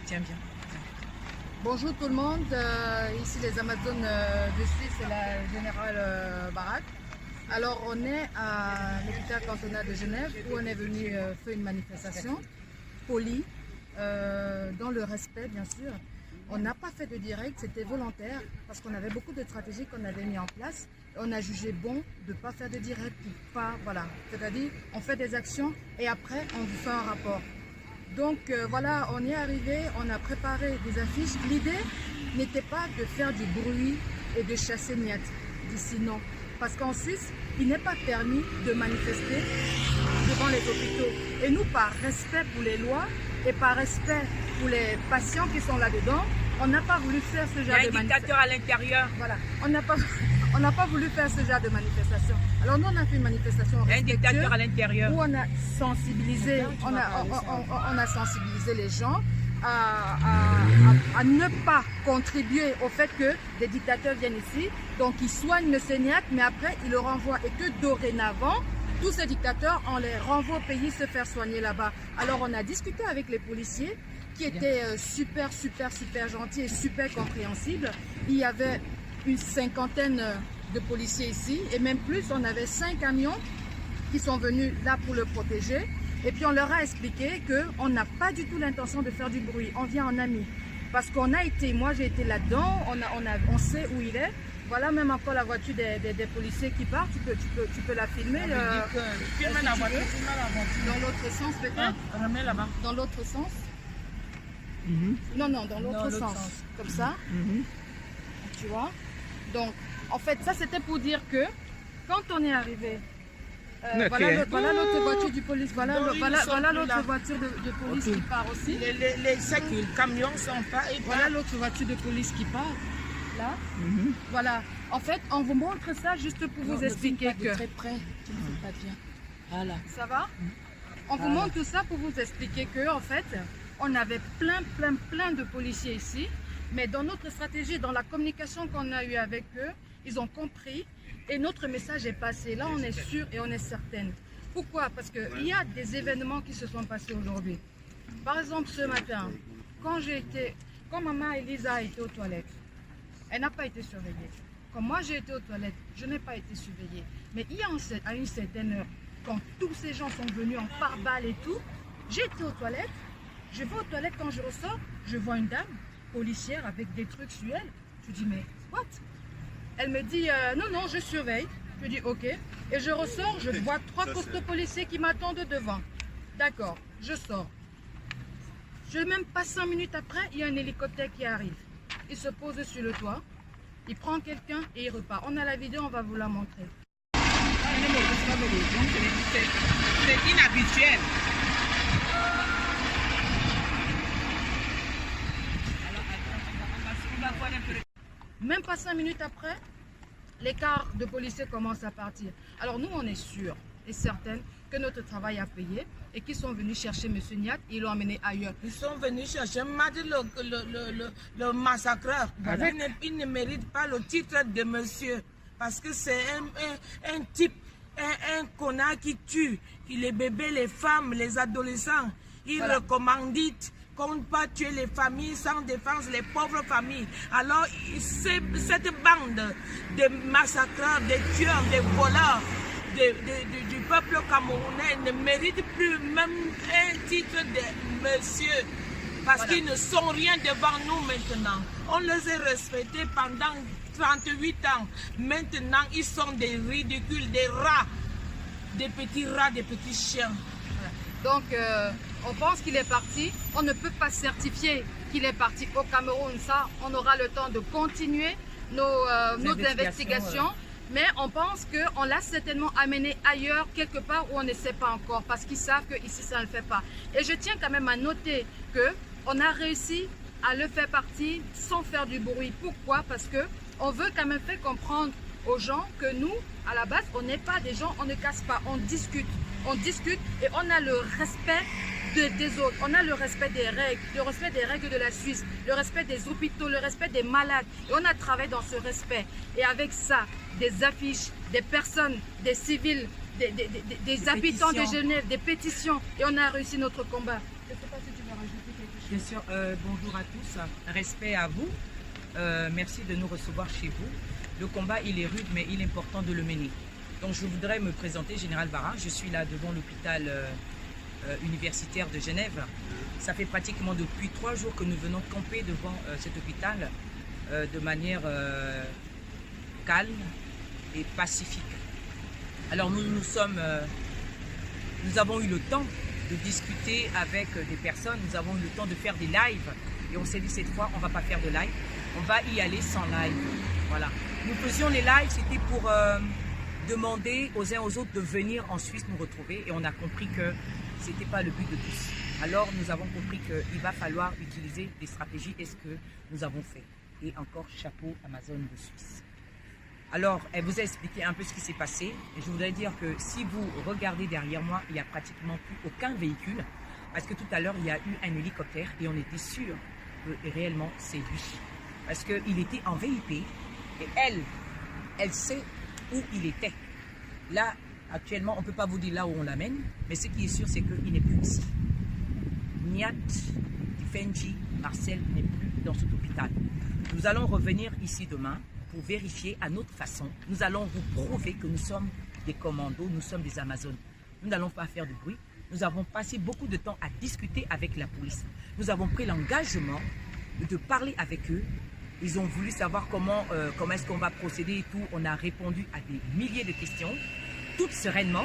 Tiens bien. Bonjour tout le monde, ici les Amazones de Suisse et la Générale Barak. Alors on est à l'hôpital cantonal de Genève où on est venu faire une manifestation polie, dans le respect bien sûr. On n'a pas fait de direct, c'était volontaire parce qu'on avait beaucoup de stratégies qu'on avait mis en place. Et on a jugé bon de ne pas faire de direct, voilà. C'est-à-dire on fait des actions et après on vous fait un rapport. Donc voilà, on est arrivé, on a préparé des affiches. L'idée n'était pas de faire du bruit et de chasser Niat d'ici, non. Parce qu'en Suisse, il n'est pas permis de manifester devant les hôpitaux. Et nous, par respect pour les lois et par respect pour les patients qui sont là-dedans, on n'a pas voulu faire ce genre de manifestation. Il y a un dictateur à l'intérieur. Voilà, on n'a pas voulu faire ce genre de manifestation. Alors nous, on a fait une manifestation respectueuse. Un dictateur à l'intérieur. Où on a sensibilisé, on a sensibilisé les gens à ne pas contribuer au fait que des dictateurs viennent ici. Donc ils soignent le Séniac, mais après ils le renvoient. Et que dorénavant, tous ces dictateurs, on les renvoie au pays se faire soigner là-bas. Alors on a discuté avec les policiers qui étaient super gentils et super compréhensibles. Il y avait une 50aine de policiers ici et même plus, on avait 5 camions qui sont venus là pour le protéger. Et puis on leur a expliqué qu'on n'a pas du tout l'intention de faire du bruit, on vient en ami. Parce qu'on a été, moi j'ai été là-dedans, on sait où il est. Voilà même encore la voiture des policiers qui part, tu peux la filmer. Filme la voiture, dans l'autre sens peut-être. Remets là-bas. Dans l'autre sens. Non, dans l'autre sens. Comme ça. Tu vois. Donc, en fait, ça c'était pour dire que quand on est arrivé, voilà l'autre voiture du police, voilà l'autre voiture de police qui part aussi. Les 5 camions sont pas. Voilà l'autre voiture de police qui part. Là, voilà. En fait, on vous montre ça juste pour vous expliquer que. Très près, tu ne fais pas bien. Voilà. Ça va? On vous montre tout ça pour vous expliquer que, en fait, on avait plein de policiers ici, mais dans notre stratégie, dans la communication qu'on a eue avec eux, ils ont compris et notre message est passé. Là, on est sûr et on est certaine. Pourquoi? Parce qu'il y a des événements qui se sont passés aujourd'hui. Par exemple, ce matin, quand maman Elisa a été aux toilettes, elle n'a pas été surveillée. Quand moi j'ai été aux toilettes, je n'ai pas été surveillée. Mais il y a à une certaine heure, quand tous ces gens sont venus en pare-balles et tout, j'ai été aux toilettes. Je vais aux toilettes, quand je ressors, je vois une dame policière avec des trucs sur elle. Je dis, mais what? Elle me dit, non, je surveille. Je dis, ok. Et je ressors, je vois 3 costauds policiers qui m'attendent devant. D'accord, je sors. Même pas 5 minutes après, il y a un hélicoptère qui arrive. Il se pose sur le toit, il prend quelqu'un et il repart. On a la vidéo, on va vous la montrer. C'est inhabituel. Même pas 5 minutes après, les cars de policiers commencent à partir. Alors nous, on est sûrs et certaines que notre travail a payé et qu'ils sont venus chercher M. Niat et ils l'ont emmené ailleurs. Ils sont venus chercher Madi le massacreur. Voilà. Il ne mérite pas le titre de monsieur parce que c'est un type, un connard qui tue les bébés, les femmes, les adolescents. Il recommandite qu'on ne pas tuer les familles sans défense, les pauvres familles. Alors, cette bande de massacreurs, de tueurs, de voleurs du peuple camerounais ne mérite plus même un titre de monsieur. Parce qu'ils ne sont rien devant nous maintenant. On les a respectés pendant 38 ans. Maintenant, ils sont des ridicules, des rats, des petits rats, des petits chiens. Donc, on pense qu'il est parti. On ne peut pas certifier qu'il est parti au Cameroun. Ça, on aura le temps de continuer nos investigations. Mais on pense qu'on l'a certainement amené ailleurs, quelque part où on ne sait pas encore, parce qu'ils savent qu'ici, ça ne le fait pas. Et je tiens quand même à noter qu'on a réussi à le faire partir sans faire du bruit. Pourquoi? Parce qu'on veut quand même faire comprendre aux gens que nous, à la base, on n'est pas des gens, on ne casse pas, on discute. On discute et on a le respect des autres, on a le respect des règles de la Suisse, le respect des hôpitaux, le respect des malades. Et on a travaillé dans ce respect. Et avec ça, des affiches, des personnes, des civils, des habitants de Genève, des pétitions. Et on a réussi notre combat. Je ne sais pas si tu veux rajouter quelque chose. Bien sûr, bonjour à tous, respect à vous, merci de nous recevoir chez vous. Le combat, il est rude, mais il est important de le mener. Donc je voudrais me présenter, Général Barra, je suis là devant l'hôpital universitaire de Genève. Ça fait pratiquement depuis 3 jours que nous venons camper devant cet hôpital de manière calme et pacifique. Alors nous avons eu le temps de discuter avec des personnes, nous avons eu le temps de faire des lives et on s'est dit cette fois on ne va pas faire de live, on va y aller sans live. Voilà. Nous faisions les lives, c'était pour demander aux uns aux autres de venir en Suisse nous retrouver et on a compris que ce n'était pas le but de tous. Alors nous avons compris qu'il va falloir utiliser des stratégies et ce que nous avons fait. Et encore chapeau Amazon de Suisse. Alors, elle vous a expliqué un peu ce qui s'est passé. Et je voudrais dire que si vous regardez derrière moi, il n'y a pratiquement plus aucun véhicule. Parce que tout à l'heure, il y a eu un hélicoptère et on était sûr que réellement c'est lui. Parce qu'il était en VIP et elle sait où il était. Là, actuellement, on ne peut pas vous dire là où on l'amène. Mais ce qui est sûr, c'est qu'il n'est plus ici. Niat Difenji Marcel n'est plus dans cet hôpital. Nous allons revenir ici demain pour vérifier à notre façon. Nous allons vous prouver que nous sommes des commandos, nous sommes des Amazones. Nous n'allons pas faire de bruit. Nous avons passé beaucoup de temps à discuter avec la police. Nous avons pris l'engagement de parler avec eux. Ils ont voulu savoir comment est-ce qu'on va procéder et tout. On a répondu à des milliers de questions, toutes sereinement,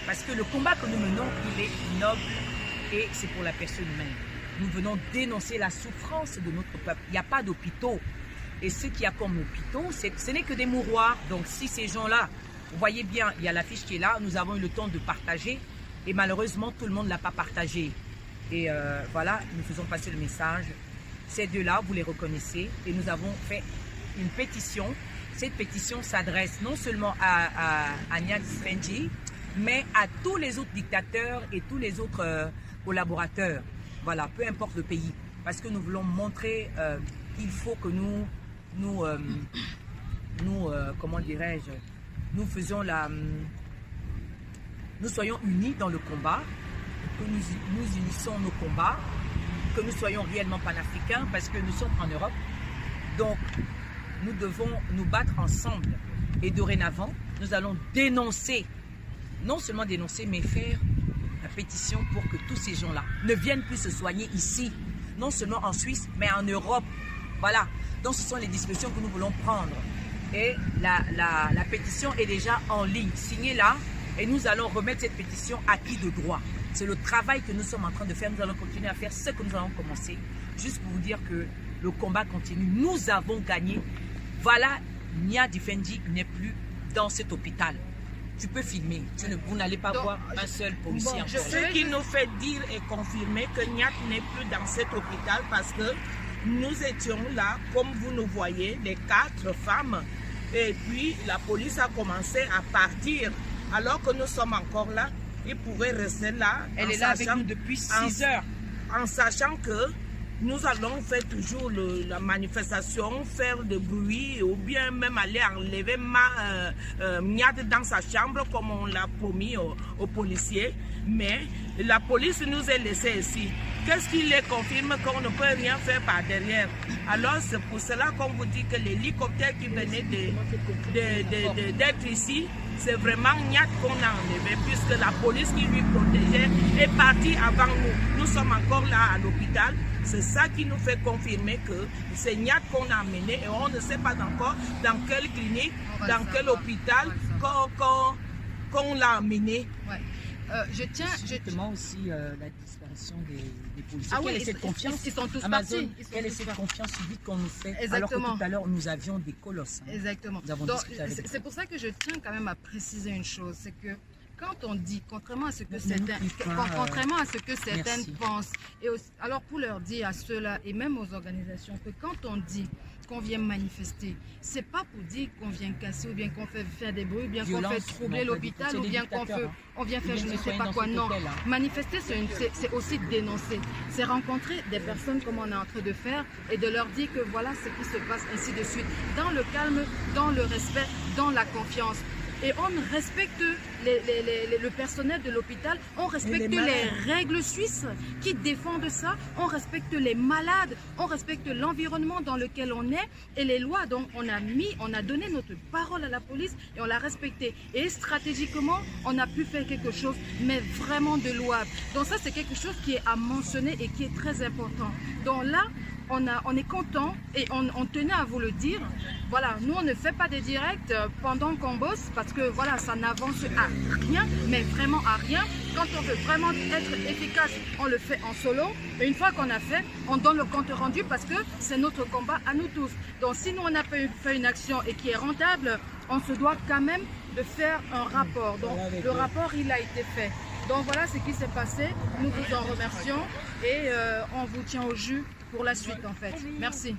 parce que le combat que nous menons, il est noble et c'est pour la personne humaine. Nous venons dénoncer la souffrance de notre peuple. Il n'y a pas d'hôpitaux. Et ce qu'il y a comme hôpitaux, ce n'est que des mouroirs. Donc si ces gens-là, vous voyez bien, il y a l'affiche qui est là, nous avons eu le temps de partager. Et malheureusement, tout le monde ne l'a pas partagé. Et voilà, nous faisons passer le message. Ces deux-là, vous les reconnaissez. Et nous avons fait une pétition. Cette pétition s'adresse non seulement à Niat Difenji, mais à tous les autres dictateurs et tous les autres collaborateurs. Voilà, peu importe le pays. Parce que nous voulons montrer qu'il faut que comment dirais-je, nous soyons unis dans le combat, que nous unissons nos combats, que nous soyons réellement panafricains parce que nous sommes en Europe. Donc, nous devons nous battre ensemble. Et dorénavant, nous allons dénoncer, non seulement dénoncer, mais faire la pétition pour que tous ces gens-là ne viennent plus se soigner ici, non seulement en Suisse, mais en Europe. Voilà. Donc, ce sont les dispositions que nous voulons prendre. Et la pétition est déjà en ligne, signée là. Et nous allons remettre cette pétition acquis de droit. C'est le travail que nous sommes en train de faire. Nous allons continuer à faire ce que nous avons commencé. Juste pour vous dire que le combat continue. Nous avons gagné. Voilà, Niat Difenji n'est plus dans cet hôpital. Tu peux filmer. Vous n'allez pas voir un seul policier. Bon, ce qui nous fait dire et confirmer que Niat n'est plus dans cet hôpital parce que nous étions là, comme vous nous voyez, les 4 femmes. Et puis, la police a commencé à partir. Alors que nous sommes encore là, ils pouvaient rester là. Elle est là avec nous depuis 6 heures. En sachant que nous allons faire toujours la manifestation, faire de bruit ou bien même aller enlever Niat dans sa chambre comme on l'a promis aux policiers. Mais la police nous a laissés ici. Qu'est-ce qui les confirme qu'on ne peut rien faire par derrière? Alors c'est pour cela qu'on vous dit que l'hélicoptère qui venait d'être ici, c'est vraiment Niat qu'on a enlevé puisque la police qui lui protégeait est partie avant nous. Nous sommes encore là à l'hôpital. C'est ça qui nous fait confirmer que c'est Niat qu'on a amené et on ne sait pas encore dans quelle clinique, dans quel hôpital qu'on l'a amené. Ouais. Je tiens justement aussi la disparition des policiers. Ah quelle oui, est cette confiance ils sont tous Amazon, partis. quelle est cette confiance subite qu'on nous fait? Exactement. Alors que tout à l'heure nous avions des colosses. Hein. Exactement. Nous avons discuté avec c'est pour ça que je tiens quand même à préciser une chose, c'est que quand on dit, contrairement à ce que certains pensent, et aussi, alors pour leur dire à ceux-là et même aux organisations que quand on dit qu'on vient manifester, c'est pas pour dire qu'on vient casser ou bien qu'on fait faire des bruits, ou bien qu'on fait troubler l'hôpital ou bien qu'on vient faire je ne sais pas quoi. Non, manifester c'est aussi dénoncer, c'est rencontrer des personnes comme on est en train de faire et de leur dire que voilà ce qui se passe ainsi de suite, dans le calme, dans le respect, dans la confiance. et on respecte le personnel de l'hôpital, on respecte les règles suisses qui défendent ça, on respecte les malades, on respecte l'environnement dans lequel on est et les lois. Donc on a donné notre parole à la police et on l'a respectée. Et stratégiquement, on a pu faire quelque chose, mais vraiment de louable. Donc ça, c'est quelque chose qui est à mentionner et qui est très important. Donc là, on est content et on tenait à vous le dire. Voilà, nous on ne fait pas des directs pendant qu'on bosse parce que voilà, ça n'avance à rien, mais vraiment à rien. Quand on veut vraiment être efficace, on le fait en solo. Et une fois qu'on a fait, on donne le compte rendu parce que c'est notre combat à nous tous. Donc si nous on a fait une action et qui est rentable, on se doit quand même de faire un rapport. Donc le rapport, il a été fait. Donc voilà ce qui s'est passé. Nous vous en remercions et on vous tient au jus pour la suite en fait. Merci.